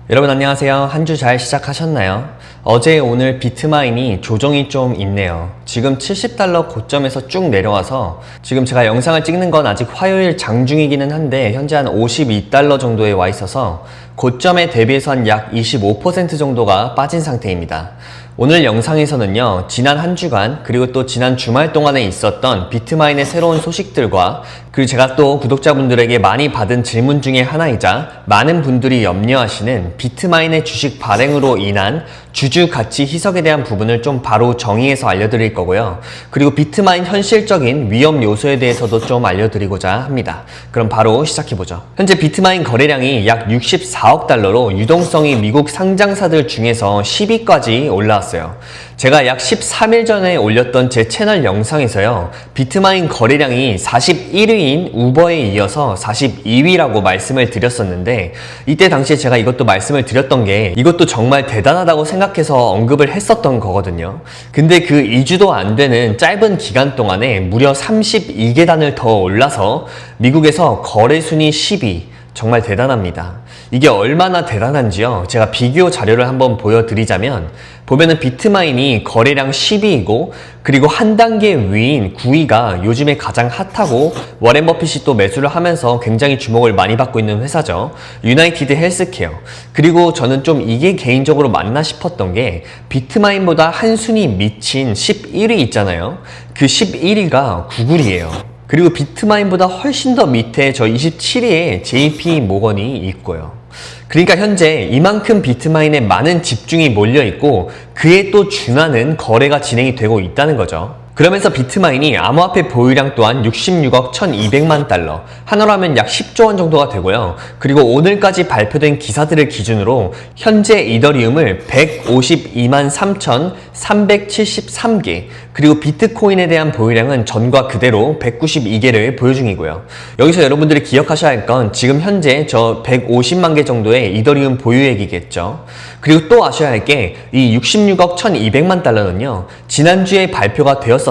여러분 안녕하세요. 한 주 잘 시작하셨나요? 어제 오늘 비트마인이 조정이 좀 있네요. 지금 $70 고점에서 쭉 내려와서 지금 제가 영상을 찍는 건 아직 화요일 장중이기는 한데 현재 한 $52 정도에 와 있어서 고점에 대비해서 한 약 25% 정도가 빠진 상태입니다. 오늘 영상에서는요, 지난 한 주간 그리고 또 지난 주말 동안에 있었던 비트마인의 새로운 소식들과 그리고 제가 또 구독자분들에게 많이 받은 질문 중에 하나이자 많은 분들이 염려하시는 비트마인의 주식 발행으로 인한 주주 가치 희석에 대한 부분을 좀 바로 정의해서 알려드릴 거고요. 그리고 비트마인 현실적인 위험 요소에 대해서도 좀 알려드리고자 합니다. 그럼 바로 시작해보죠. 현재 비트마인 거래량이 약 64억 달러로 유동성이 미국 상장사들 중에서 10위까지 올라왔어요. 제가 약 13일 전에 올렸던 제 채널 영상에서요, 비트마인 거래량이 41위인 우버에 이어서 42위라고 말씀을 드렸었는데, 이때 당시에 제가 이것도 말씀을 드렸던 게 이것도 정말 대단하다고 생각해서 언급을 했었던 거거든요. 근데 그 2주도 안 되는 짧은 기간 동안에 무려 32계단을 더 올라서 미국에서 거래 순위 10위, 정말 대단합니다. 이게 얼마나 대단한지요, 제가 비교 자료를 한번 보여드리자면 보면은 비트마인이 거래량 10위이고 그리고 한 단계 위인 9위가 요즘에 가장 핫하고 워렌 버핏이 또 매수를 하면서 굉장히 주목을 많이 받고 있는 회사죠. 유나이티드 헬스케어. 그리고 저는 좀 이게 개인적으로 맞나 싶었던 게 비트마인보다 한 순위 미친 11위 있잖아요. 그 11위가 구글이에요. 그리고 비트마인보다 훨씬 더 밑에 저 27위에 JP 모건이 있고요. 그러니까 현재 이만큼 비트마인에 많은 집중이 몰려있고 그에 또 준하는 거래가 진행이 되고 있다는 거죠. 그러면서 비트마인이 암호화폐 보유량 또한 66억 1200만 달러, 한화로 하면 약 10조 원 정도가 되고요. 그리고 오늘까지 발표된 기사들을 기준으로 현재 이더리움을 152만 3,373개, 그리고 비트코인에 대한 보유량은 전과 그대로 192개를 보유 중이고요. 여기서 여러분들이 기억하셔야 할 건 지금 현재 저 150만 개 정도의 이더리움 보유액이겠죠. 그리고 또 아셔야 할 게 이 66억 1200만 달러는요, 지난주에 발표가 되었었던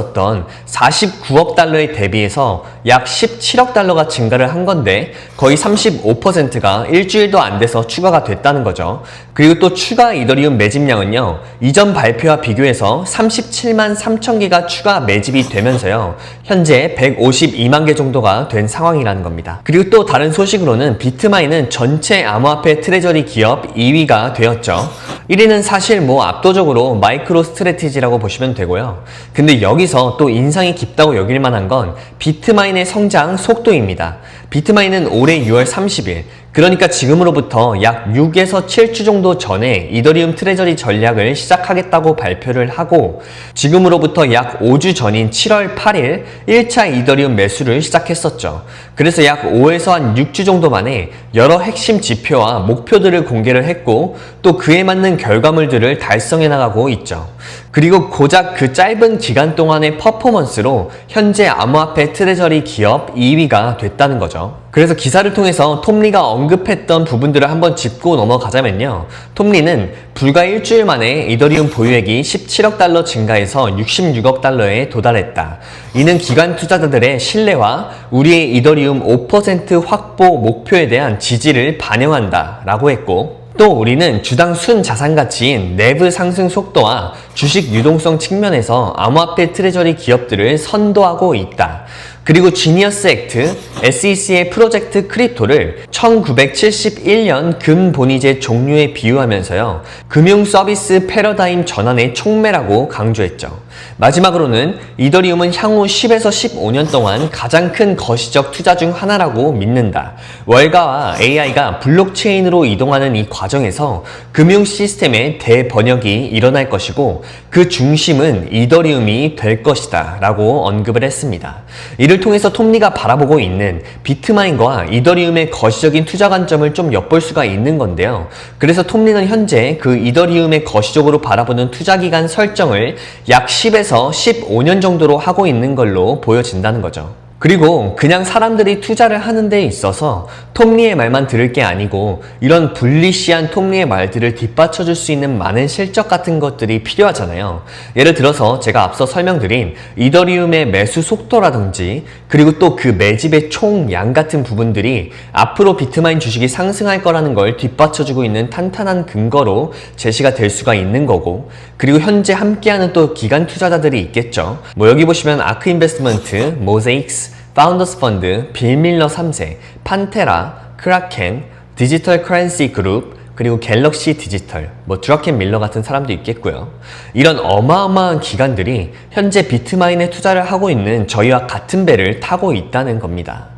49억 달러에 대비해서 약 17억 달러가 증가를 한 건데 거의 35%가 일주일도 안 돼서 추가가 됐다는 거죠. 그리고 또 추가 이더리움 매집량은요, 이전 발표와 비교해서 37만 3천 개가 추가 매집이 되면서요, 현재 152만 개 정도가 된 상황이라는 겁니다. 그리고 또 다른 소식으로는 비트마인은 전체 암호화폐 트레저리 기업 2위가 되었죠. 1위는 사실 뭐 압도적으로 마이크로 스트래티지라고 보시면 되고요. 근데 여기서 또 인상이 깊다고 여길 만한 건 비트마인의 성장 속도입니다. 비트마인은 올해 6월 30일, 그러니까 지금으로부터 약 6에서 7주 정도 전에 이더리움 트레저리 전략을 시작하겠다고 발표를 하고 지금으로부터 약 5주 전인 7월 8일 1차 이더리움 매수를 시작했었죠. 그래서 약 5에서 한 6주 정도 만에 여러 핵심 지표와 목표들을 공개를 했고 또 그에 맞는 결과물들을 달성해 나가고 있죠. 그리고 고작 그 짧은 기간 동안의 퍼포먼스로 현재 암호화폐 트레저리 기업 2위가 됐다는 거죠. 그래서 기사를 통해서 톰리가 언급했던 부분들을 한번 짚고 넘어가자면요, 톰리는 불과 일주일 만에 이더리움 보유액이 17억 달러 증가해서 66억 달러에 도달했다. 이는 기관 투자자들의 신뢰와 우리의 이더리움 5% 확보 목표에 대한 지지를 반영한다 라고 했고, 또 우리는 주당 순 자산 가치인 내부 상승 속도와 주식 유동성 측면에서 암호화폐 트레저리 기업들을 선도하고 있다. 그리고 지니어스 액트, SEC의 프로젝트 크립토를 1971년 금본위제 종류에 비유하면서요, 금융 서비스 패러다임 전환의 촉매라고 강조했죠. 마지막으로는 이더리움은 향후 10에서 15년 동안 가장 큰 거시적 투자 중 하나라고 믿는다. 월가와 AI가 블록체인으로 이동하는 이 과정에서 금융 시스템의 대번역이 일어날 것이고 그 중심은 이더리움이 될 것이다 라고 언급을 했습니다. 이를 통해서 톰리가 바라보고 있는 비트마인과 이더리움의 거시적인 투자 관점을 좀 엿볼 수가 있는 건데요. 그래서 톰리는 현재 그 이더리움의 거시적으로 바라보는 투자 기간 설정을 약 10에서 15년 정도로 하고 있는 걸로 보여진다는 거죠. 그리고 그냥 사람들이 투자를 하는 데 있어서 톰리의 말만 들을 게 아니고 이런 불리시한 톰리의 말들을 뒷받쳐줄 수 있는 많은 실적 같은 것들이 필요하잖아요. 예를 들어서 제가 앞서 설명드린 이더리움의 매수 속도라든지 그리고 또 그 매집의 총량 같은 부분들이 앞으로 비트마인 주식이 상승할 거라는 걸 뒷받쳐주고 있는 탄탄한 근거로 제시가 될 수가 있는 거고, 그리고 현재 함께하는 또 기관 투자자들이 있겠죠. 뭐 여기 보시면 아크 인베스트먼트, 모제익스, 파운더스 펀드, 빌 밀러 3세, 판테라, 크라켄, 디지털 커런시 그룹, 그리고 갤럭시 디지털, 뭐 드라켄 밀러 같은 사람도 있겠고요. 이런 어마어마한 기관들이 현재 비트마인에 투자를 하고 있는 저희와 같은 배를 타고 있다는 겁니다.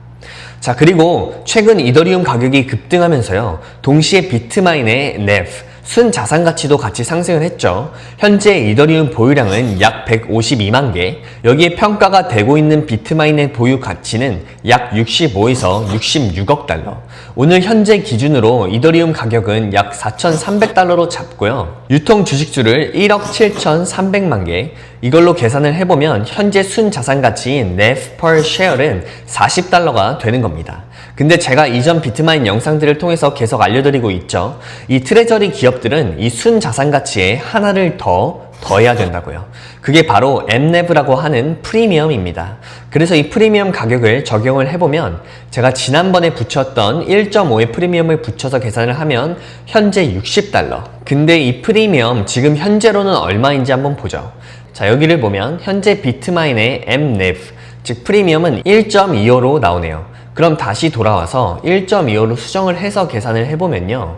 자, 그리고 최근 이더리움 가격이 급등하면서요, 동시에 비트마인의 NAV, 순자산 가치도 같이 상승을 했죠. 현재 이더리움 보유량은 약 152만 개, 여기에 평가가 되고 있는 비트마인의 보유 가치는 약 65에서 66억 달러. 오늘 현재 기준으로 이더리움 가격은 약 4,300달러로 잡고요. 유통 주식수를 1억 7,300만 개, 이걸로 계산을 해보면 현재 순자산 가치인 NAV per share은 40달러가 되는 겁니다. 근데 제가 이전 비트마인 영상들을 통해서 계속 알려드리고 있죠. 이 트레저리 기업들은 이 순자산 가치에 하나를 더해야 된다고요. 그게 바로 MNAV라고 하는 프리미엄입니다. 그래서 이 프리미엄 가격을 적용을 해보면 제가 지난번에 붙였던 1.5의 프리미엄을 붙여서 계산을 하면 현재 60달러. 근데 이 프리미엄 지금 현재로는 얼마인지 한번 보죠. 자, 여기를 보면 현재 비트마인의 MNAV, 즉 프리미엄은 1.25로 나오네요. 그럼 다시 돌아와서 1.25로 수정을 해서 계산을 해보면요,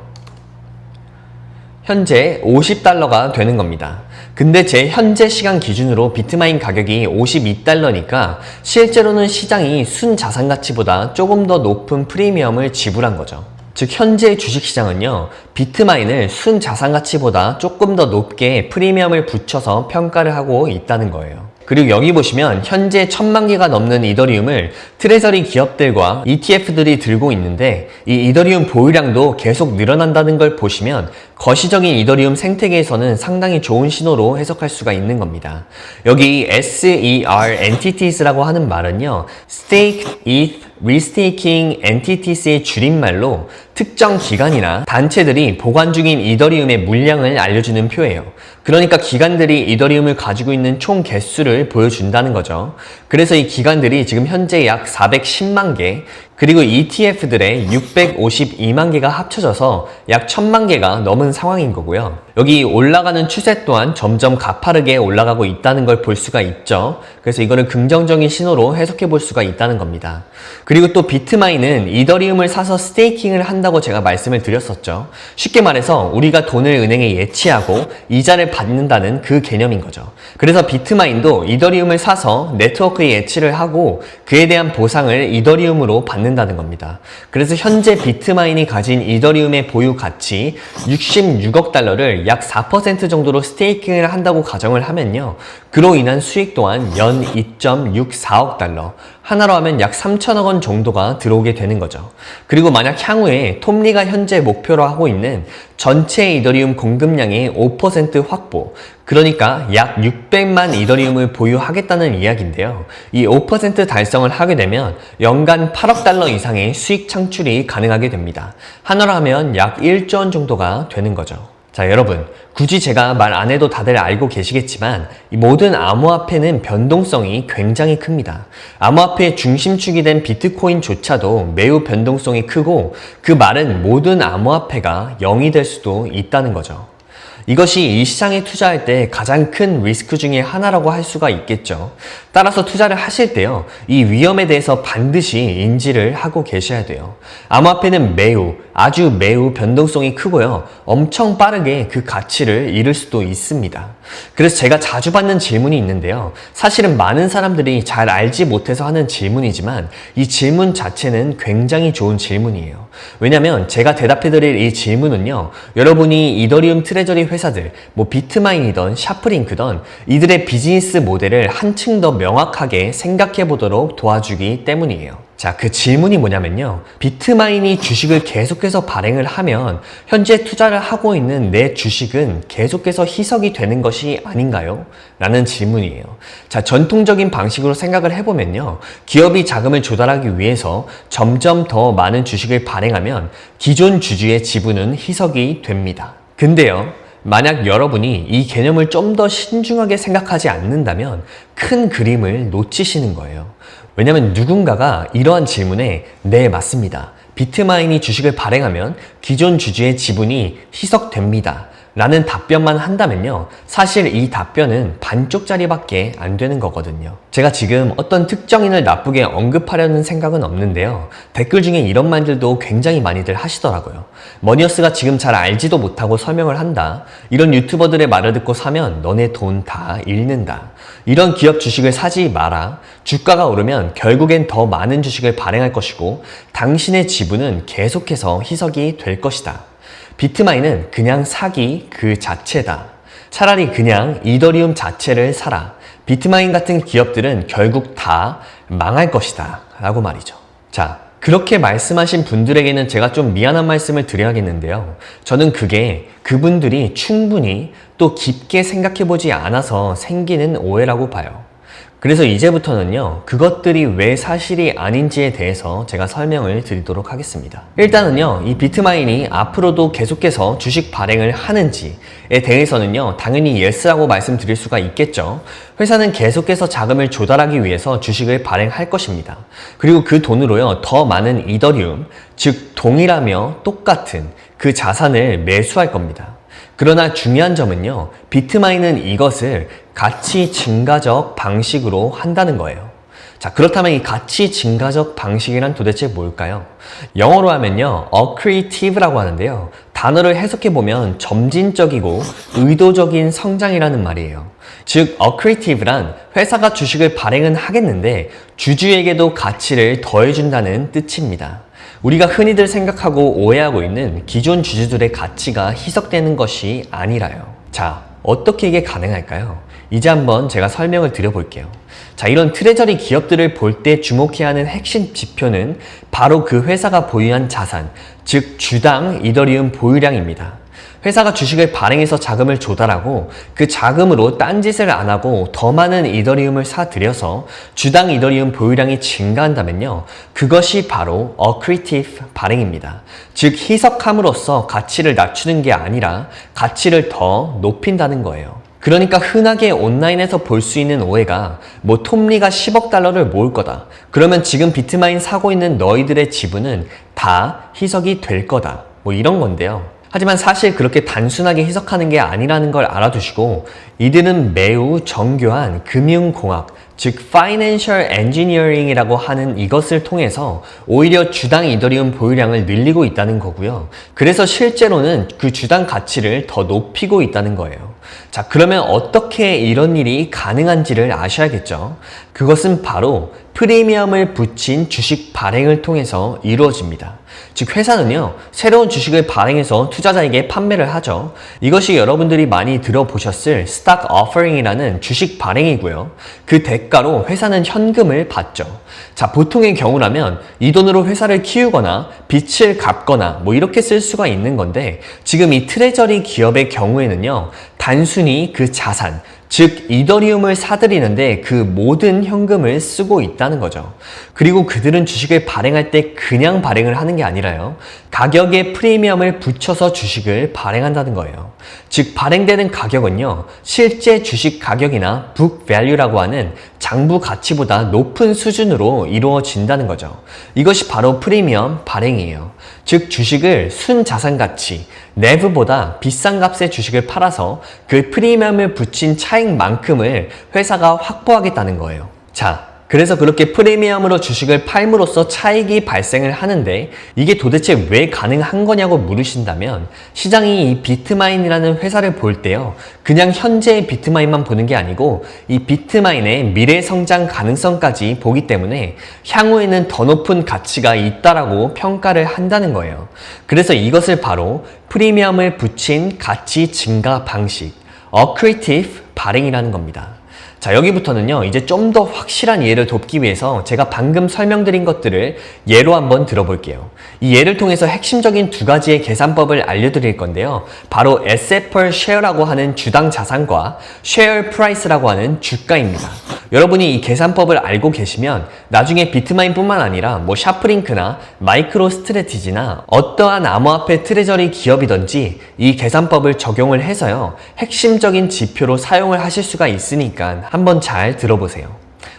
현재 50달러가 되는 겁니다. 근데 제 현재 시간 기준으로 비트마인 가격이 52달러니까 실제로는 시장이 순자산 가치보다 조금 더 높은 프리미엄을 지불한 거죠. 즉 현재 주식시장은요, 비트마인을 순자산 가치보다 조금 더 높게 프리미엄을 붙여서 평가를 하고 있다는 거예요. 그리고 여기 보시면 현재 1000만 개가 넘는 이더리움을 트레저리 기업들과 ETF들이 들고 있는데, 이 이더리움 보유량도 계속 늘어난다는 걸 보시면 거시적인 이더리움 생태계에서는 상당히 좋은 신호로 해석할 수가 있는 겁니다. 여기 SER Entities라고 하는 말은요, Stake, ETH, Restaking Entities의 줄임말로 특정 기관이나 단체들이 보관 중인 이더리움의 물량을 알려주는 표예요. 그러니까 기관들이 이더리움을 가지고 있는 총 개수를 보여준다는 거죠. 그래서 이 기관들이 지금 현재 약 410만 개, 그리고 ETF들의 652만 개가 합쳐져서 약 1000만 개가 넘은 상황인 거고요. 여기 올라가는 추세 또한 점점 가파르게 올라가고 있다는 걸 볼 수가 있죠. 그래서 이거를 긍정적인 신호로 해석해 볼 수가 있다는 겁니다. 그리고 또 비트마인은 이더리움을 사서 스테이킹을 한다고 제가 말씀을 드렸었죠. 쉽게 말해서 우리가 돈을 은행에 예치하고 이자를 받는다는 그 개념인 거죠. 그래서 비트마인도 이더리움을 사서 네트워크에 예치를 하고 그에 대한 보상을 이더리움으로 받는다는 겁니다. 그래서 현재 비트마인이 가진 이더리움의 보유 가치 66억 달러를 약 4% 정도로 스테이킹을 한다고 가정을 하면요, 그로 인한 수익 또한 연 2.64억 달러, 하나로 하면 약 3천억 원 정도가 들어오게 되는 거죠. 그리고 만약 향후에 톰리가 현재 목표로 하고 있는 전체 이더리움 공급량의 5% 확보, 그러니까 약 600만 이더리움을 보유하겠다는 이야기인데요. 이 5% 달성을 하게 되면 연간 8억 달러 이상의 수익 창출이 가능하게 됩니다. 하나로 하면 약 1조 원 정도가 되는 거죠. 자, 여러분, 굳이 제가 말 안 해도 다들 알고 계시겠지만 이 모든 암호화폐는 변동성이 굉장히 큽니다. 암호화폐의 중심축이 된 비트코인조차도 매우 변동성이 크고, 그 말은 모든 암호화폐가 0이 될 수도 있다는 거죠. 이것이 이 시장에 투자할 때 가장 큰 리스크 중에 하나라고 할 수가 있겠죠. 따라서 투자를 하실 때요, 이 위험에 대해서 반드시 인지를 하고 계셔야 돼요. 암호화폐는 아주 매우 변동성이 크고요, 엄청 빠르게 그 가치를 잃을 수도 있습니다. 그래서 제가 자주 받는 질문이 있는데요, 사실은 많은 사람들이 잘 알지 못해서 하는 질문이지만 이 질문 자체는 굉장히 좋은 질문이에요. 왜냐면 제가 대답해드릴 이 질문은요, 여러분이 이더리움 트레저리 회사들, 뭐 비트마인이던 샤프링크던 이들의 비즈니스 모델을 한층 더 명확하게 생각해 보도록 도와주기 때문이에요. 자, 그 질문이 뭐냐면요. 비트마인이 주식을 계속해서 발행을 하면 현재 투자를 하고 있는 내 주식은 계속해서 희석이 되는 것이 아닌가요? 라는 질문이에요. 자, 전통적인 방식으로 생각을 해보면요. 기업이 자금을 조달하기 위해서 점점 더 많은 주식을 발행하면 기존 주주의 지분은 희석이 됩니다. 근데요. 만약 여러분이 이 개념을 좀 더 신중하게 생각하지 않는다면 큰 그림을 놓치시는 거예요. 왜냐면 누군가가 이러한 질문에 네, 맞습니다. 비트마인이 주식을 발행하면 기존 주주의 지분이 희석됩니다. 라는 답변만 한다면요. 사실 이 답변은 반쪽짜리밖에 안 되는 거거든요. 제가 지금 어떤 특정인을 나쁘게 언급하려는 생각은 없는데요. 댓글 중에 이런 말들도 굉장히 많이들 하시더라고요. 머니어스가 지금 잘 알지도 못하고 설명을 한다. 이런 유튜버들의 말을 듣고 사면 너네 돈 다 잃는다. 이런 기업 주식을 사지 마라. 주가가 오르면 결국엔 더 많은 주식을 발행할 것이고 당신의 지분은 계속해서 희석이 될 것이다. 비트마인은 그냥 사기 그 자체다. 차라리 그냥 이더리움 자체를 사라. 비트마인 같은 기업들은 결국 다 망할 것이다. 라고 말이죠. 자, 그렇게 말씀하신 분들에게는 제가 좀 미안한 말씀을 드려야겠는데요. 저는 그게 그분들이 충분히 또 깊게 생각해보지 않아서 생기는 오해라고 봐요. 그래서 이제부터는요, 그것들이 왜 사실이 아닌지에 대해서 제가 설명을 드리도록 하겠습니다. 일단은요, 이 비트마인이 앞으로도 계속해서 주식 발행을 하는지에 대해서는요, 당연히 yes라고 말씀드릴 수가 있겠죠. 회사는 계속해서 자금을 조달하기 위해서 주식을 발행할 것입니다. 그리고 그 돈으로요, 더 많은 이더리움, 즉 동일하며 똑같은 그 자산을 매수할 겁니다. 그러나 중요한 점은요, 비트마인은 이것을 가치 증가적 방식으로 한다는 거예요. 자, 그렇다면 이 가치 증가적 방식이란 도대체 뭘까요? 영어로 하면요, accretive라고 하는데요. 단어를 해석해보면 점진적이고 의도적인 성장이라는 말이에요. 즉, accretive란 회사가 주식을 발행은 하겠는데 주주에게도 가치를 더해준다는 뜻입니다. 우리가 흔히들 생각하고 오해하고 있는 기존 주주들의 가치가 희석되는 것이 아니라요. 자, 어떻게 이게 가능할까요? 이제 한번 제가 설명을 드려볼게요. 자, 이런 트레저리 기업들을 볼 때 주목해야 하는 핵심 지표는 바로 그 회사가 보유한 자산, 즉 주당 이더리움 보유량입니다. 회사가 주식을 발행해서 자금을 조달하고 그 자금으로 딴짓을 안 하고 더 많은 이더리움을 사들여서 주당 이더리움 보유량이 증가한다면요. 그것이 바로 accretive 발행입니다. 즉 희석함으로써 가치를 낮추는 게 아니라 가치를 더 높인다는 거예요. 그러니까 흔하게 온라인에서 볼 수 있는 오해가 뭐 톰리가 10억 달러를 모을 거다. 그러면 지금 비트마인 사고 있는 너희들의 지분은 다 희석이 될 거다. 뭐 이런 건데요. 하지만 사실 그렇게 단순하게 해석하는 게 아니라는 걸 알아두시고 이들은 매우 정교한 금융공학, 즉 Financial Engineering이라고 하는 이것을 통해서 오히려 주당 이더리움 보유량을 늘리고 있다는 거고요. 그래서 실제로는 그 주당 가치를 더 높이고 있다는 거예요. 자, 그러면 어떻게 이런 일이 가능한지를 아셔야겠죠. 그것은 바로 프리미엄을 붙인 주식 발행을 통해서 이루어집니다. 즉 회사는요, 새로운 주식을 발행해서 투자자에게 판매를 하죠. 이것이 여러분들이 많이 들어보셨을 Stock Offering이라는 주식 발행이고요. 그 대가로 회사는 현금을 받죠. 자, 보통의 경우라면 이 돈으로 회사를 키우거나 빚을 갚거나 뭐 이렇게 쓸 수가 있는 건데 지금 이 트레저리 기업의 경우에는요, 단순히 그 자산, 즉 이더리움을 사들이는데 그 모든 현금을 쓰고 있다는 거죠. 그리고 그들은 주식을 발행할 때 그냥 발행을 하는 게 아니라요. 가격에 프리미엄을 붙여서 주식을 발행한다는 거예요. 즉 발행되는 가격은요. 실제 주식 가격이나 book value라고 하는 장부 가치보다 높은 수준으로 이루어진다는 거죠. 이것이 바로 프리미엄 발행이에요. 즉 주식을 순자산 가치, NAV보다 비싼 값의 주식을 팔아서 그 프리미엄을 붙인 차익만큼을 회사가 확보하겠다는 거예요. 자, 그래서 그렇게 프리미엄으로 주식을 팔므로써 차익이 발생을 하는데 이게 도대체 왜 가능한 거냐고 물으신다면 시장이 이 비트마인이라는 회사를 볼 때요. 그냥 현재의 비트마인만 보는 게 아니고 이 비트마인의 미래 성장 가능성까지 보기 때문에 향후에는 더 높은 가치가 있다라고 평가를 한다는 거예요. 그래서 이것을 바로 프리미엄을 붙인 가치 증가 방식, accretive 발행이라는 겁니다. 자, 여기부터는요, 이제 좀 더 확실한 이해를 돕기 위해서 제가 방금 설명드린 것들을 예로 한번 들어볼게요. 이 예를 통해서 핵심적인 두 가지의 계산법을 알려드릴 건데요. 바로 Asset per share라고 하는 주당 자산과 Share price라고 하는 주가입니다. 여러분이 이 계산법을 알고 계시면 나중에 비트마인뿐만 아니라 뭐 샤프링크나 마이크로 스트래티지나 어떠한 암호화폐 트레저리 기업이든지 이 계산법을 적용을 해서요, 핵심적인 지표로 사용을 하실 수가 있으니까 한번 잘 들어보세요.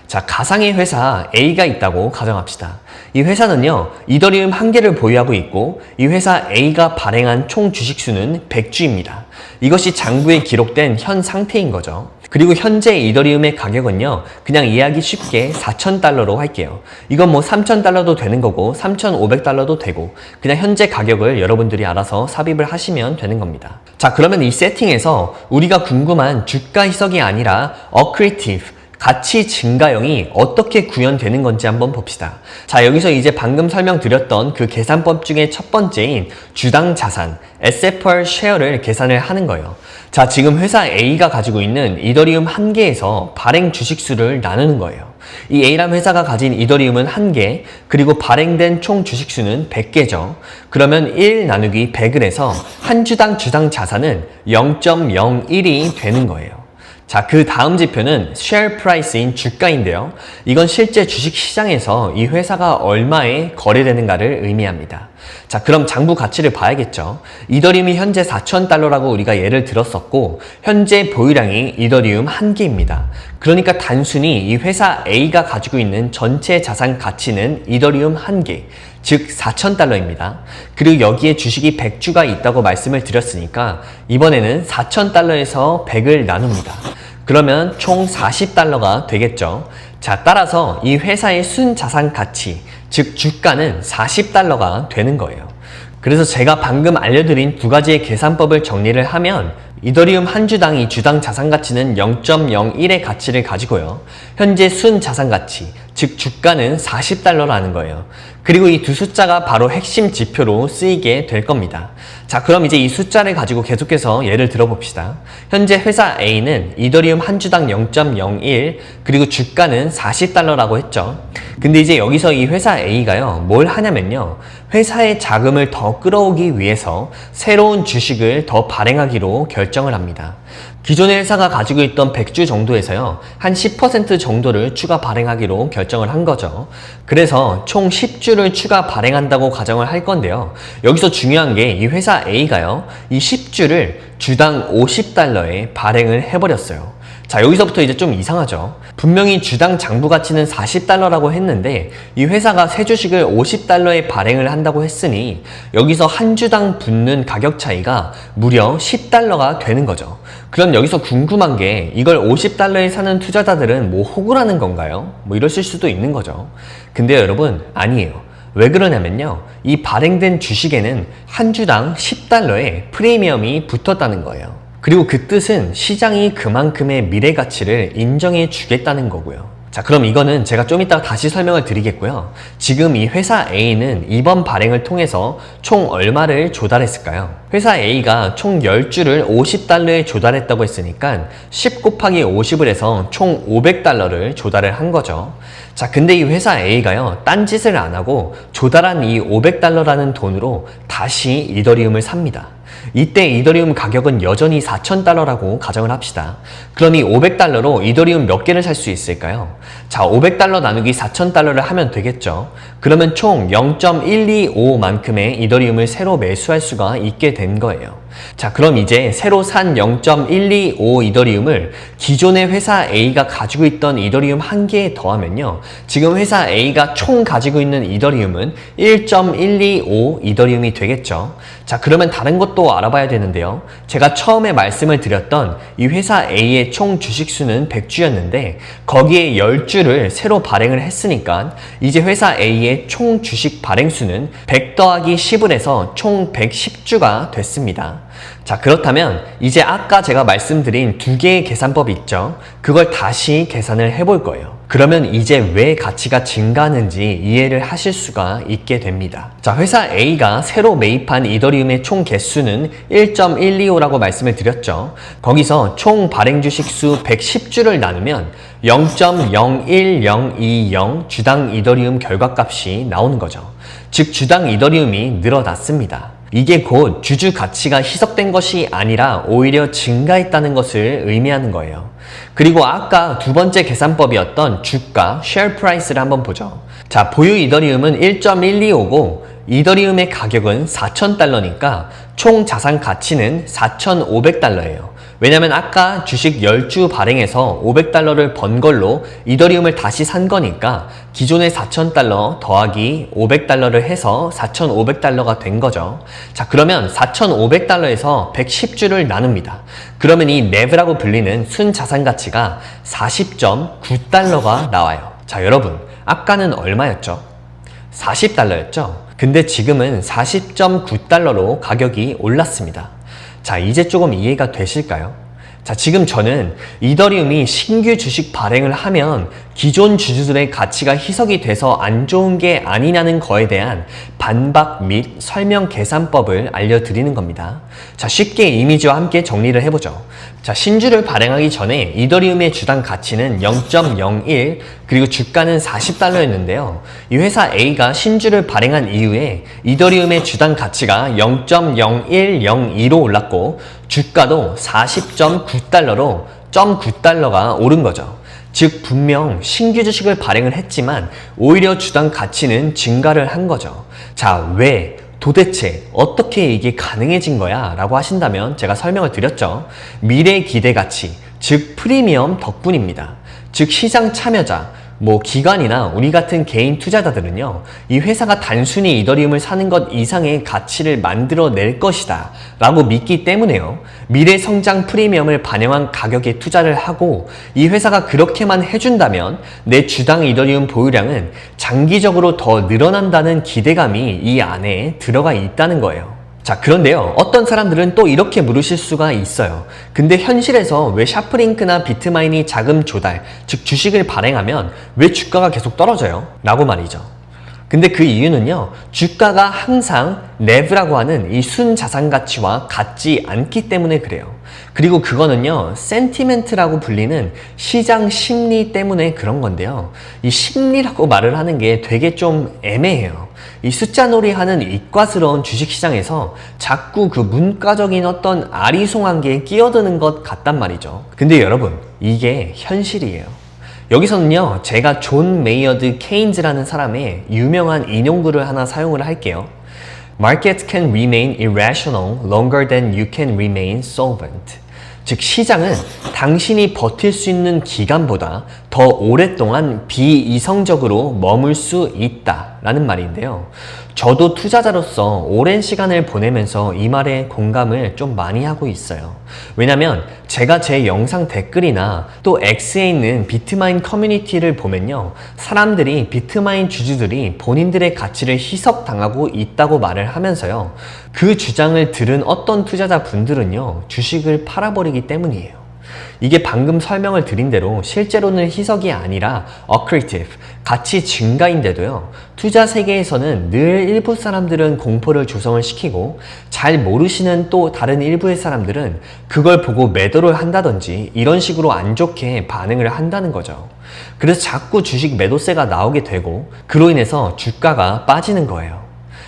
자, 가상의 회사 A가 있다고 가정합시다. 이 회사는요, 이더리움 1개를 보유하고 있고 이 회사 A가 발행한 총 주식수는 100주입니다. 이것이 장부에 기록된 현 상태인 거죠. 그리고 현재 이더리움의 가격은요, 그냥 이해하기 쉽게 4,000달러로 할게요. 이건 뭐 3,000달러도 되는 거고 3,500달러도 되고 그냥 현재 가격을 여러분들이 알아서 삽입을 하시면 되는 겁니다. 자, 그러면 이 세팅에서 우리가 궁금한 주가 희석이 아니라 accretive, 가치 증가형이 어떻게 구현되는 건지 한번 봅시다. 자, 여기서 이제 방금 설명드렸던 그 계산법 중에 첫 번째인 주당 자산, Asset per share를 계산을 하는 거예요. 자, 지금 회사 A가 가지고 있는 이더리움 1개에서 발행 주식수를 나누는 거예요. 이 A란 회사가 가진 이더리움은 1개, 그리고 발행된 총 주식수는 100개죠. 그러면 1 나누기 100을 해서 한 주당 주당 자산은 0.01이 되는 거예요. 자, 그 다음 지표는 share price인 주가인데요. 이건 실제 주식시장에서 이 회사가 얼마에 거래되는가를 의미합니다. 자, 그럼 장부 가치를 봐야겠죠. 이더리움이 현재 4,000달러라고 우리가 예를 들었었고 현재 보유량이 이더리움 1개입니다. 그러니까 단순히 이 회사 A가 가지고 있는 전체 자산 가치는 이더리움 1개, 즉 4,000달러입니다. 그리고 여기에 주식이 100주가 있다고 말씀을 드렸으니까 이번에는 4,000달러에서 100을 나눕니다. 그러면 총 40달러가 되겠죠. 자, 따라서 이 회사의 순자산 가치, 즉 주가는 40달러가 되는 거예요. 그래서 제가 방금 알려드린 두 가지의 계산법을 정리를 하면 이더리움 한 주당 이 주당 자산 가치는 0.01의 가치를 가지고요. 현재 순 자산 가치, 즉 주가는 40달러라는 거예요. 그리고 이 두 숫자가 바로 핵심 지표로 쓰이게 될 겁니다. 자, 그럼 이제 이 숫자를 가지고 계속해서 예를 들어봅시다. 현재 회사 A는 이더리움 한 주당 0.01, 그리고 주가는 40달러라고 했죠. 근데 이제 여기서 이 회사 A가요, 뭘 하냐면요, 회사의 자금을 더 끌어오기 위해서 새로운 주식을 더 발행하기로 결정을 합니다. 기존의 회사가 가지고 있던 100주 정도에서요, 한 10% 정도를 추가 발행하기로 결정을 한 거죠. 그래서 총 10주를 추가 발행한다고 가정을 할 건데요. 여기서 중요한 게 이 회사 A가요, 이 10주를 주당 50달러에 발행을 해버렸어요. 자, 여기서부터 이제 좀 이상하죠. 분명히 주당 장부 가치는 40달러라고 했는데 이 회사가 새 주식을 50달러에 발행을 한다고 했으니 여기서 한 주당 붙는 가격 차이가 무려 10달러가 되는 거죠. 그럼 여기서 궁금한 게 이걸 50달러에 사는 투자자들은 뭐 호구라는 건가요? 뭐 이러실 수도 있는 거죠. 근데요, 여러분, 아니에요. 왜 그러냐면요, 이 발행된 주식에는 한 주당 10달러의 프리미엄이 붙었다는 거예요. 그리고 그 뜻은 시장이 그만큼의 미래 가치를 인정해 주겠다는 거고요. 자, 그럼 이거는 제가 좀 이따가 다시 설명을 드리겠고요. 지금 이 회사 A는 이번 발행을 통해서 총 얼마를 조달했을까요? 회사 A가 총 10주를 50달러에 조달했다고 했으니까 10 곱하기 50을 해서 총 500달러를 조달을 한 거죠. 자, 근데 이 회사 A가요, 딴짓을 안 하고 조달한 이 500달러라는 돈으로 다시 이더리움을 삽니다. 이때 이더리움 가격은 여전히 4,000달러라고 가정을 합시다. 그럼 이 500달러로 이더리움 몇 개를 살 수 있을까요? 자, 500달러 나누기 4,000달러를 하면 되겠죠. 그러면 총 0.125만큼의 이더리움을 새로 매수할 수가 있게 된 거예요. 자, 그럼 이제 새로 산 0.125 이더리움을 기존의 회사 A가 가지고 있던 이더리움 한 개에 더하면요, 지금 회사 A가 총 가지고 있는 이더리움은 1.125 이더리움이 되겠죠. 자, 그러면 다른 것도 알아봐야 되는데요. 제가 처음에 말씀을 드렸던 이 회사 A의 총 주식수는 100주였는데 거기에 10주를 새로 발행을 했으니까 이제 회사 A의 총 주식 발행수는 100 더하기 10을 해서 총 110주가 됐습니다. 자, 그렇다면 이제 아까 제가 말씀드린 두 개의 계산법이 있죠. 그걸 다시 계산을 해볼 거예요. 그러면 이제 왜 가치가 증가하는지 이해를 하실 수가 있게 됩니다. 자, 회사 A가 새로 매입한 이더리움의 총 개수는 1.125라고 말씀을 드렸죠. 거기서 총 발행 주식 수 110주를 나누면 0.01020 주당 이더리움 결과값이 나오는 거죠. 즉 주당 이더리움이 늘어났습니다. 이게 곧 주주 가치가 희석된 것이 아니라 오히려 증가했다는 것을 의미하는 거예요. 그리고 아까 두 번째 계산법이었던 주가, share price를 한번 보죠. 자, 보유 이더리움은 1.125고 이더리움의 가격은 4,000달러니까 총 자산 가치는 4,500달러예요. 왜냐면 아까 주식 10주 발행해서 500달러를 번 걸로 이더리움을 다시 산 거니까 기존의 4,000달러 더하기 500달러를 해서 4,500달러가 된 거죠. 자, 그러면 4,500달러에서 110주를 나눕니다. 그러면 이 NAV라고 불리는 순자산 가치가 40.9달러가 나와요. 자, 여러분, 아까는 얼마였죠? 40달러였죠? 근데 지금은 40.9달러로 가격이 올랐습니다. 자, 이제 조금 이해가 되실까요? 자, 지금 저는 이더리움이 신규 주식 발행을 하면 기존 주주들의 가치가 희석이 돼서 안 좋은 게 아니냐는 거에 대한 반박 및 설명 계산법을 알려드리는 겁니다. 자, 쉽게 이미지와 함께 정리를 해보죠. 자, 신주를 발행하기 전에 이더리움의 주당 가치는 0.01 그리고 주가는 40달러였는데요. 이 회사 A가 신주를 발행한 이후에 이더리움의 주당 가치가 0.0102로 올랐고 주가도 40.9달러로 0.9달러가 오른 거죠. 즉 분명 신규 주식을 발행을 했지만 오히려 주당 가치는 증가를 한 거죠. 자, 왜? 도대체 어떻게 이게 가능해진 거야? 라고 하신다면 제가 설명을 드렸죠. 미래 기대 가치, 즉 프리미엄 덕분입니다. 즉 시장 참여자, 기관이나 우리 같은 개인 투자자들은요, 이 회사가 단순히 이더리움을 사는 것 이상의 가치를 만들어낼 것이다 라고 믿기 때문에요. 미래 성장 프리미엄을 반영한 가격에 투자를 하고 이 회사가 그렇게만 해준다면 내 주당 이더리움 보유량은 장기적으로 더 늘어난다는 기대감이 이 안에 들어가 있다는 거예요. 자, 그런데요, 어떤 사람들은 또 이렇게 물으실 수가 있어요. 근데 현실에서 왜 샤프링크나 비트마인이 자금 조달, 즉 주식을 발행하면 왜 주가가 계속 떨어져요? 라고 말이죠. 근데 그 이유는요, 주가가 항상 NAV라고 하는 이 순자산 가치와 같지 않기 때문에 그래요. 그리고 그거는요, 센티멘트라고 불리는 시장 심리 때문에 그런 건데요. 이 심리라고 말을 하는 게 되게 좀 애매해요. 이 숫자 놀이 하는 이과스러운 주식시장에서 자꾸 그 문과적인 어떤 아리송한 게 끼어드는 것 같단 말이죠. 근데 여러분, 이게 현실이에요. 여기서는요, 제가 존 메이어드 케인즈라는 사람의 유명한 인용글을 하나 사용을 할게요. Markets can remain irrational longer than you can remain solvent. 즉 시장은 당신이 버틸 수 있는 기간보다 더 오랫동안 비이성적으로 머물 수 있다 라는 말인데요. 저도 투자자로서 오랜 시간을 보내면서 이 말에 공감을 좀 많이 하고 있어요. 왜냐면 제가 제 영상 댓글이나 또 X에 있는 비트마인 커뮤니티를 보면요, 사람들이 비트마인 주주들이 본인들의 가치를 희석당하고 있다고 말을 하면서요, 그 주장을 들은 어떤 투자자 분들은요, 주식을 팔아버리기 때문이에요. 이게 방금 설명을 드린 대로 실제로는 희석이 아니라 accretive, 가치 증가인데도요, 투자 세계에서는 늘 일부 사람들은 공포를 조성을 시키고 잘 모르시는 또 다른 일부의 사람들은 그걸 보고 매도를 한다든지 이런 식으로 안 좋게 반응을 한다는 거죠. 그래서 자꾸 주식 매도세가 나오게 되고 그로 인해서 주가가 빠지는 거예요.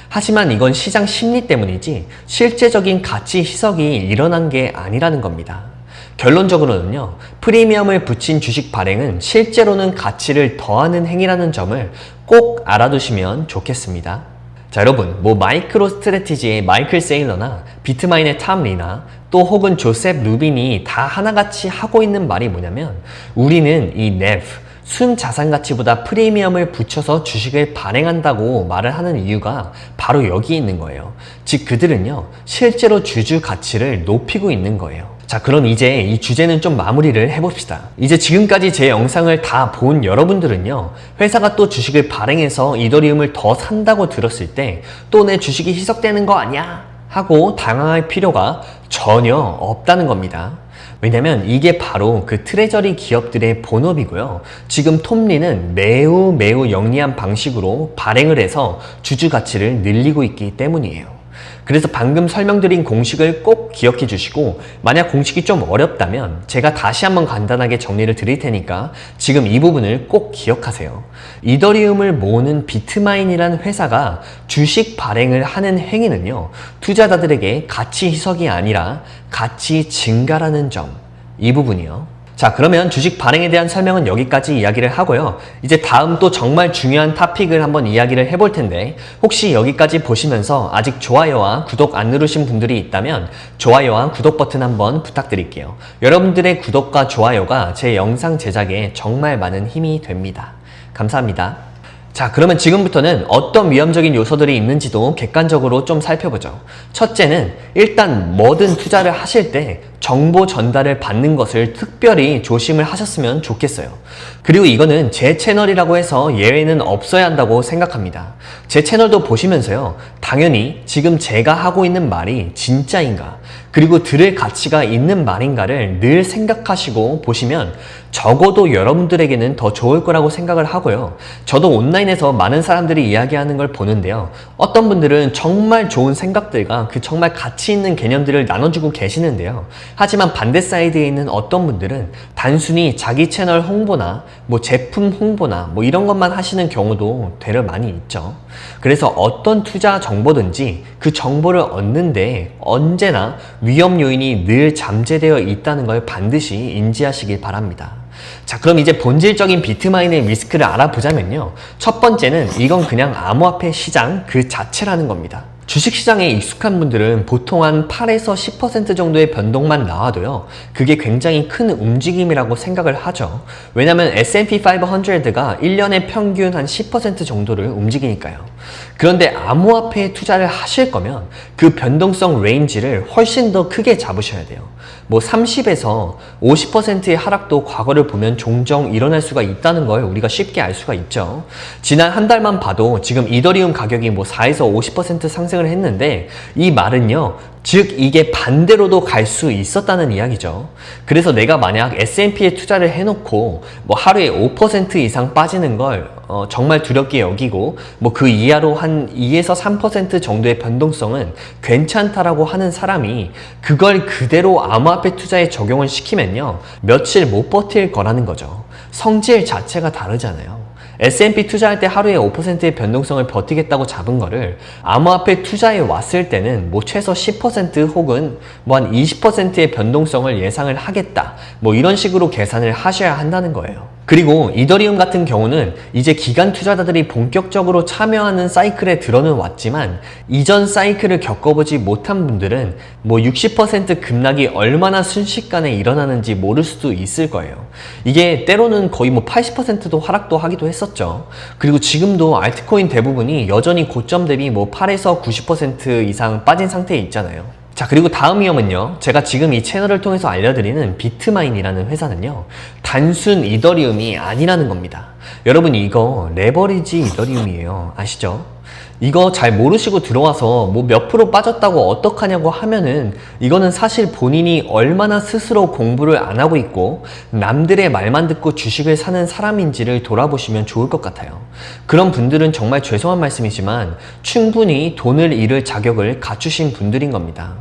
하지만 이건 시장 심리 때문이지 실제적인 가치 희석이 일어난 게 아니라는 겁니다. 결론적으로는요, 프리미엄을 붙인 주식 발행은 실제로는 가치를 더하는 행위라는 점을 꼭 알아두시면 좋겠습니다. 자, 여러분, 마이크로 스트래티지의 마이클 세일러나 비트마인의 탐 리나 또 혹은 조셉 루빈이 다 하나같이 하고 있는 말이 뭐냐면, 우리는 이 NAV, 순자산 가치보다 프리미엄을 붙여서 주식을 발행한다고 말을 하는 이유가 바로 여기에 있는 거예요. 즉 그들은요, 실제로 주주 가치를 높이고 있는 거예요. 자, 그럼 이제 이 주제는 좀 마무리를 해봅시다. 이제 지금까지 제 영상을 다 본 여러분들은요, 회사가 또 주식을 발행해서 이더리움을 더 산다고 들었을 때 또 내 주식이 희석되는 거 아니야? 하고 당황할 필요가 전혀 없다는 겁니다. 왜냐면 이게 바로 그 트레저리 기업들의 본업이고요. 지금 톰리는 매우 영리한 방식으로 발행을 해서 주주 가치를 늘리고 있기 때문이에요. 그래서 방금 설명드린 공식을 꼭 기억해 주시고, 만약 공식이 좀 어렵다면 제가 다시 한번 간단하게 정리를 드릴 테니까 지금 이 부분을 꼭 기억하세요. 이더리움을 모으는 비트마인이라는 회사가 주식 발행을 하는 행위는요, 투자자들에게 가치 희석이 아니라 가치 증가라는 점, 이 부분이요. 자, 그러면 주식 발행에 대한 설명은 여기까지 이야기를 하고요. 이제 다음 또 정말 중요한 토픽을 한번 이야기를 해볼 텐데, 혹시 여기까지 보시면서 아직 좋아요와 구독 안 누르신 분들이 있다면 좋아요와 구독 버튼 한번 부탁드릴게요. 여러분들의 구독과 좋아요가 제 영상 제작에 정말 많은 힘이 됩니다. 감사합니다. 자, 그러면 지금부터는 어떤 위험적인 요소들이 있는지도 객관적으로 좀 살펴보죠. 첫째는 일단 뭐든 투자를 하실 때 정보 전달을 받는 것을 특별히 조심을 하셨으면 좋겠어요. 그리고 이거는 제 채널이라고 해서 예외는 없어야 한다고 생각합니다. 제 채널도 보시면서요, 당연히 지금 제가 하고 있는 말이 진짜인가, 그리고 들을 가치가 있는 말인가를 늘 생각하시고 보시면 적어도 여러분들에게는 더 좋을 거라고 생각을 하고요. 저도 온라인에서 많은 사람들이 이야기하는 걸 보는데요, 어떤 분들은 정말 좋은 생각들과 그 정말 가치 있는 개념들을 나눠주고 계시는데요, 하지만 반대 사이드에 있는 어떤 분들은 단순히 자기 채널 홍보나 뭐 제품 홍보나 뭐 이런 것만 하시는 경우도 되려 많이 있죠. 그래서 어떤 투자 정보든지 그 정보를 얻는데 언제나 위험 요인이 늘 잠재되어 있다는 걸 반드시 인지하시길 바랍니다. 자, 그럼 이제 본질적인 비트마인의 리스크를 알아보자면요, 첫 번째는 이건 그냥 암호화폐 시장 그 자체라는 겁니다. 주식시장에 익숙한 분들은 보통 한 8에서 10% 정도의 변동만 나와도요, 그게 굉장히 큰 움직임이라고 생각을 하죠. 왜냐면 S&P 500가 1년에 평균 한 10% 정도를 움직이니까요. 그런데 암호화폐에 투자를 하실 거면 그 변동성 레인지를 훨씬 더 크게 잡으셔야 돼요. 뭐 30에서 50%의 하락도 과거를 보면 종종 일어날 수가 있다는 걸 우리가 쉽게 알 수가 있죠. 지난 한 달만 봐도 지금 이더리움 가격이 뭐 4에서 50% 상승을 했는데, 이 말은요, 즉 이게 반대로도 갈 수 있었다는 이야기죠. 그래서 내가 만약 S&P에 투자를 해놓고 뭐 하루에 5% 이상 빠지는 걸 정말 두렵게 여기고 뭐 그 이하로 한 2에서 3% 정도의 변동성은 괜찮다라고 하는 사람이 그걸 그대로 암호화폐 투자에 적용을 시키면요, 며칠 못 버틸 거라는 거죠. 성질 자체가 다르잖아요. S&P 투자할 때 하루에 5%의 변동성을 버티겠다고 잡은 거를 암호화폐 투자에 왔을 때는 뭐 최소 10% 혹은 뭐 한 20%의 변동성을 예상을 하겠다, 뭐 이런 식으로 계산을 하셔야 한다는 거예요. 그리고 이더리움 같은 경우는 이제 기관 투자자들이 본격적으로 참여하는 사이클에 들어는 왔지만, 이전 사이클을 겪어보지 못한 분들은 뭐 60% 급락이 얼마나 순식간에 일어나는지 모를 수도 있을 거예요. 이게 때로는 거의 뭐 80%도 하락도 하기도 했었죠. 그리고 지금도 알트코인 대부분이 여전히 고점 대비 뭐 8에서 90% 이상 빠진 상태에 있잖아요. 자, 그리고 다음 위험은요, 제가 지금 이 채널을 통해서 알려드리는 비트마인이라는 회사는요, 단순 이더리움이 아니라는 겁니다. 여러분, 이거 레버리지 이더리움이에요. 아시죠? 이거 잘 모르시고 들어와서 뭐 몇 프로 빠졌다고 어떡하냐고 하면은, 이거는 사실 본인이 얼마나 스스로 공부를 안 하고 있고 남들의 말만 듣고 주식을 사는 사람인지를 돌아보시면 좋을 것 같아요. 그런 분들은 정말 죄송한 말씀이지만 충분히 돈을 잃을 자격을 갖추신 분들인 겁니다.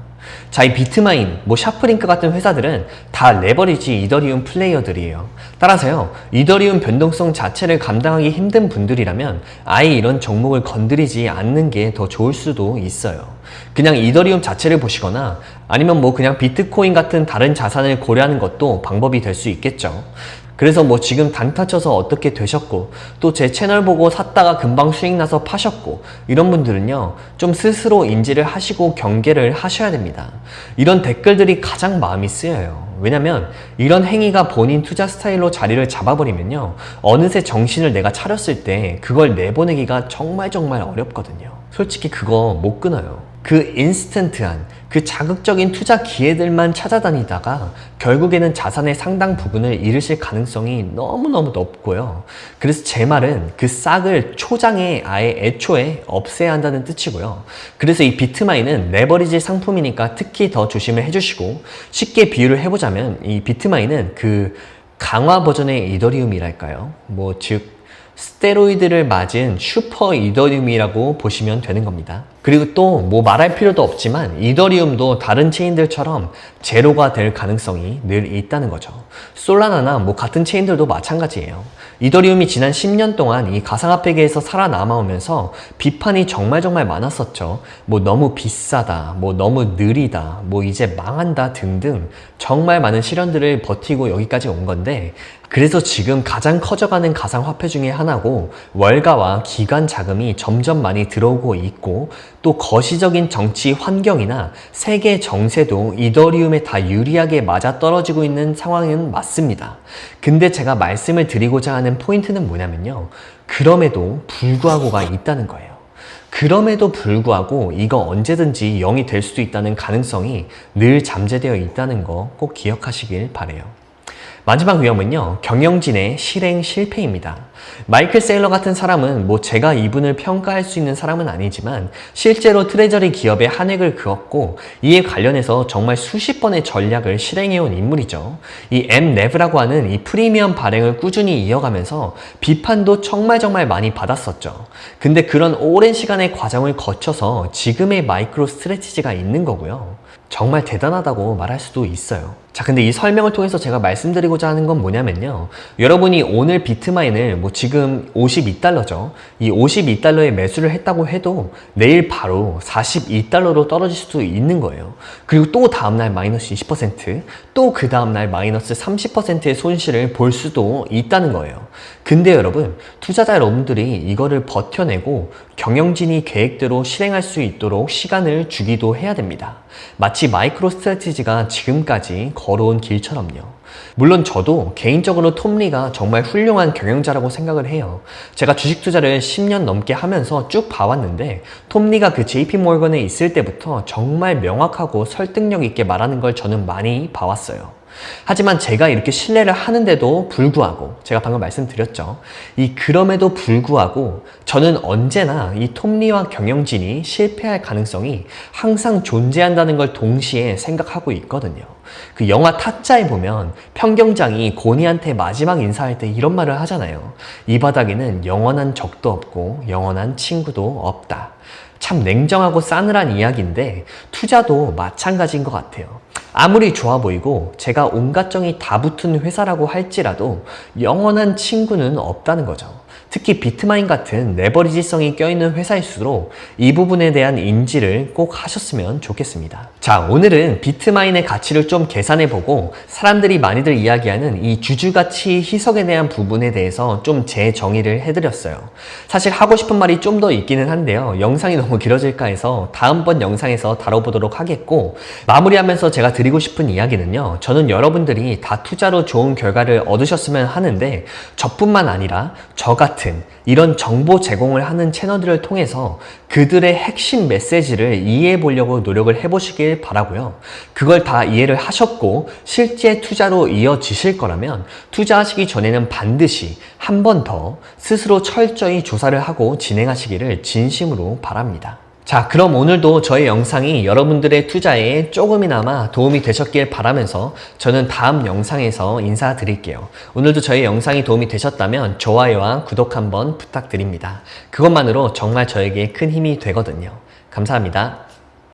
자, 이 비트마인, 뭐 샤프링크 같은 회사들은 다 레버리지 이더리움 플레이어들이에요. 따라서요, 이더리움 변동성 자체를 감당하기 힘든 분들이라면 아예 이런 종목을 건드리지 않는 게 더 좋을 수도 있어요. 그냥 이더리움 자체를 보시거나 아니면 뭐 그냥 비트코인 같은 다른 자산을 고려하는 것도 방법이 될 수 있겠죠. 그래서 뭐 지금 단타 쳐서 어떻게 되셨고, 또 제 채널 보고 샀다가 금방 수익 나서 파셨고, 이런 분들은요, 좀 스스로 인지를 하시고 경계를 하셔야 됩니다. 이런 댓글들이 가장 마음이 쓰여요. 왜냐면 이런 행위가 본인 투자 스타일로 자리를 잡아버리면요, 어느새 정신을 내가 차렸을 때 그걸 내보내기가 정말 어렵거든요. 솔직히 그거 못 끊어요. 그 인스턴트한, 그 자극적인 투자 기회들만 찾아다니다가 결국에는 자산의 상당 부분을 잃으실 가능성이 너무너무 높고요. 그래서 제 말은 그 싹을 초장에 아예 애초에 없애야 한다는 뜻이고요. 그래서 이 비트마인은 레버리지 상품이니까 특히 더 조심을 해주시고, 쉽게 비유를 해보자면 이 비트마인은 그 강화 버전의 이더리움이랄까요? 즉 스테로이드를 맞은 슈퍼 이더리움이라고 보시면 되는 겁니다. 그리고 또 말할 필요도 없지만 이더리움도 다른 체인들처럼 제로가 될 가능성이 늘 있다는 거죠. 솔라나나 같은 체인들도 마찬가지예요. 이더리움이 지난 10년 동안 이 가상화폐계에서 살아남아오면서 비판이 정말 많았었죠. 너무 비싸다, 너무 느리다, 이제 망한다 등등 정말 많은 시련들을 버티고 여기까지 온 건데, 그래서 지금 가장 커져가는 가상화폐 중에 하나고, 월가와 기관 자금이 점점 많이 들어오고 있고, 또 거시적인 정치 환경이나 세계 정세도 이더리움에 다 유리하게 맞아떨어지고 있는 상황은 맞습니다. 근데 제가 말씀을 드리고자 하는 포인트는 뭐냐면요, 그럼에도 불구하고가 있다는 거예요. 그럼에도 불구하고 이거 언제든지 0이 될 수도 있다는 가능성이 늘 잠재되어 있다는 거 꼭 기억하시길 바래요. 마지막 위험은요, 경영진의 실행 실패입니다. 마이클 세일러 같은 사람은 제가 이분을 평가할 수 있는 사람은 아니지만 실제로 트레저리 기업에 한 획을 그었고, 이에 관련해서 정말 수십 번의 전략을 실행해온 인물이죠. 이 MNEV라고 하는 이 프리미엄 발행을 꾸준히 이어가면서 비판도 정말 많이 받았었죠. 근데 그런 오랜 시간의 과정을 거쳐서 지금의 마이크로 스트래티지가 있는 거고요. 정말 대단하다고 말할 수도 있어요. 자, 근데 이 설명을 통해서 제가 말씀드리고자 하는 건 뭐냐면요, 여러분이 오늘 비트마인을 지금 52달러죠. 이 52달러에 매수를 했다고 해도 내일 바로 42달러로 떨어질 수도 있는 거예요. 그리고 또 다음날 마이너스 20%, 또 그 다음날 마이너스 30%의 손실을 볼 수도 있다는 거예요. 근데 여러분, 투자자 여러분들이 이거를 버텨내고 경영진이 계획대로 실행할 수 있도록 시간을 주기도 해야 됩니다. 마치 마이크로 스트래티지가 지금까지 걸어온 길처럼요. 물론 저도 개인적으로 톰 리가 정말 훌륭한 경영자라고 생각을 해요. 제가 주식 투자를 10년 넘게 하면서 쭉 봐왔는데, 톰 리가 그 JP모건에 있을 때부터 정말 명확하고 설득력 있게 말하는 걸 저는 많이 봐왔어요. 하지만 제가 이렇게 신뢰를 하는데도 불구하고, 제가 방금 말씀드렸죠, 그럼에도 불구하고 저는 언제나 이 톰리와 경영진이 실패할 가능성이 항상 존재한다는 걸 동시에 생각하고 있거든요. 그 영화 타짜에 보면 편경장이 고니한테 마지막 인사할 때 이런 말을 하잖아요. 이 바닥에는 영원한 적도 없고 영원한 친구도 없다. 참 냉정하고 싸늘한 이야기인데 투자도 마찬가지인 것 같아요. 아무리 좋아 보이고 제가 온갖 정이 다 붙은 회사라고 할지라도 영원한 친구는 없다는 거죠. 특히 비트마인 같은 레버리지성이 껴있는 회사일수록 이 부분에 대한 인지를 꼭 하셨으면 좋겠습니다. 자, 오늘은 비트마인의 가치를 좀 계산해보고 사람들이 많이들 이야기하는 이 주주가치 희석에 대한 부분에 대해서 좀 재정의를 해드렸어요. 사실 하고 싶은 말이 좀 더 있기는 한데요, 영상이 너무 길어질까 해서 다음번 영상에서 다뤄보도록 하겠고, 마무리하면서 제가 드리고 싶은 이야기는요, 저는 여러분들이 다 투자로 좋은 결과를 얻으셨으면 하는데, 저뿐만 아니라 저 같은 이런 정보 제공을 하는 채널들을 통해서 그들의 핵심 메시지를 이해해 보려고 노력을 해보시길 바라고요. 그걸 다 이해를 하셨고 실제 투자로 이어지실 거라면 투자하시기 전에는 반드시 한 번 더 스스로 철저히 조사를 하고 진행하시기를 진심으로 바랍니다. 자, 그럼 오늘도 저의 영상이 여러분들의 투자에 조금이나마 도움이 되셨길 바라면서 저는 다음 영상에서 인사드릴게요. 오늘도 저의 영상이 도움이 되셨다면 좋아요와 구독 한번 부탁드립니다. 그것만으로 정말 저에게 큰 힘이 되거든요. 감사합니다.